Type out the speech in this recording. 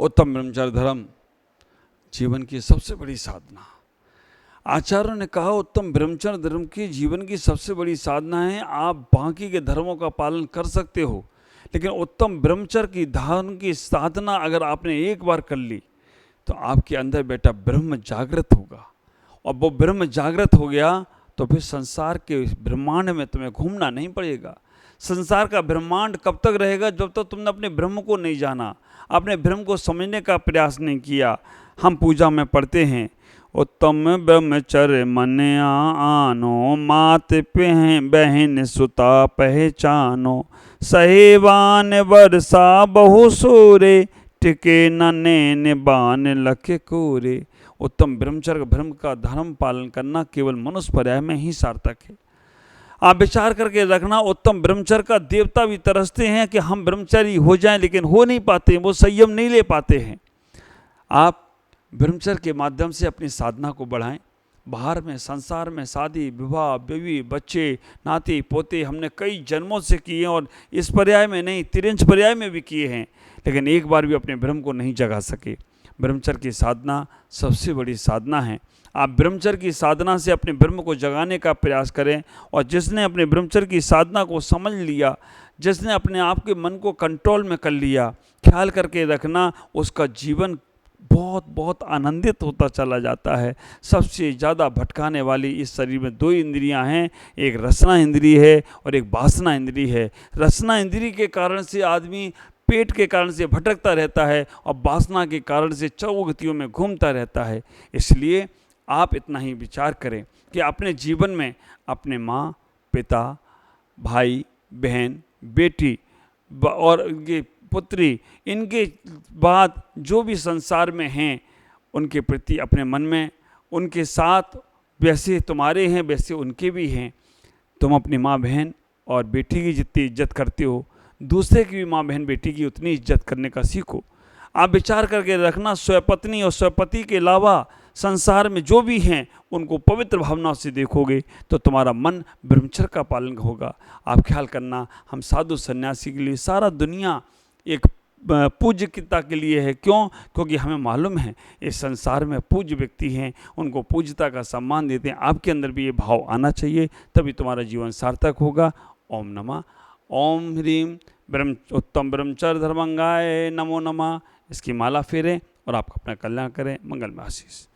उत्तम ब्रह्मचर्य धर्म जीवन की सबसे बड़ी साधना। आचार्यों ने कहा उत्तम ब्रह्मचर्य धर्म की जीवन की सबसे बड़ी साधना है। आप बाकी के धर्मों का पालन कर सकते हो, लेकिन उत्तम ब्रह्मचर्य की धर्म की साधना अगर आपने एक बार कर ली तो आपके अंदर बेटा ब्रह्म जागृत होगा, और वो ब्रह्म जागृत हो गया तो फिर संसार के ब्रह्मांड में तुम्हें घूमना नहीं पड़ेगा। संसार का ब्रह्मांड कब तक रहेगा? जब तक तुमने अपने ब्रह्म को नहीं जाना, अपने ब्रह्म को समझने का प्रयास नहीं किया। हम पूजा में पढ़ते हैं उत्तम ब्रह्मचर्य मन आनो, मात बहन सुता पहचानो, सहेवान वर्षा बहु सूरे, टिके नैन बान लखे कोरे। उत्तम ब्रह्मचर्य ब्रह्म का धर्म पालन करना केवल मनुष्य पर्याय में ही सार्थक है। आप विचार करके रखना, उत्तम ब्रह्मचर्य का देवता भी तरसते हैं कि हम ब्रह्मचारी हो जाएं, लेकिन हो नहीं पाते, वो संयम नहीं ले पाते हैं। आप ब्रह्मचर्य के माध्यम से अपनी साधना को बढ़ाएं। बाहर में संसार में शादी विवाह बीवी बच्चे नाती पोते हमने कई जन्मों से किए, और इस पर्याय में नहीं, तिरंज पर्याय में भी किए हैं, लेकिन एक बार भी अपने ब्रह्म को नहीं जगा सके। ब्रह्मचर्य की साधना सबसे बड़ी साधना है। आप ब्रह्मचर्य की साधना से अपने ब्रह्म को जगाने का प्रयास करें, और जिसने अपने ब्रह्मचर्य की साधना को समझ लिया, जिसने अपने आप के मन को कंट्रोल में कर लिया, ख्याल करके रखना उसका जीवन बहुत बहुत आनंदित होता चला जाता है। सबसे ज़्यादा भटकाने वाली इस शरीर में दो इंद्रियां हैं, एक रसना इंद्रिय है और एक वासना इंद्रिय है। रसना इंद्रिय के कारण से आदमी पेट के कारण से भटकता रहता है, और वासना के कारण से चौगतियों में घूमता रहता है। इसलिए आप इतना ही विचार करें कि अपने जीवन में अपने माँ पिता भाई बहन बेटी और इनके पुत्री, इनके बाद जो भी संसार में हैं उनके प्रति अपने मन में, उनके साथ वैसे तुम्हारे हैं वैसे उनके भी हैं। तुम अपनी माँ बहन और बेटी की जितनी इज्जत करते हो, दूसरे की भी माँ बहन बेटी की उतनी इज्जत करने का सीखो। आप विचार करके रखना, स्वपत्नी और स्वपति के अलावा संसार में जो भी हैं उनको पवित्र भावना से देखोगे तो तुम्हारा मन ब्रह्मचर्य का पालन होगा। आप ख्याल करना, हम साधु सन्यासी के लिए सारा दुनिया एक पूज्यता के लिए है। क्यों? क्योंकि हमें मालूम है इस संसार में पूज्य व्यक्ति हैं, उनको पूज्यता का सम्मान देते हैं। आपके अंदर भी ये भाव आना चाहिए, तभी तुम्हारा जीवन सार्थक होगा। ओम नमः। ओम ह्रीम उत्तम ब्रह्मचर्य धर्मंगाय नमो नमः। इसकी माला फेरें और आप अपना कल्याण करें। मंगल में आशीष।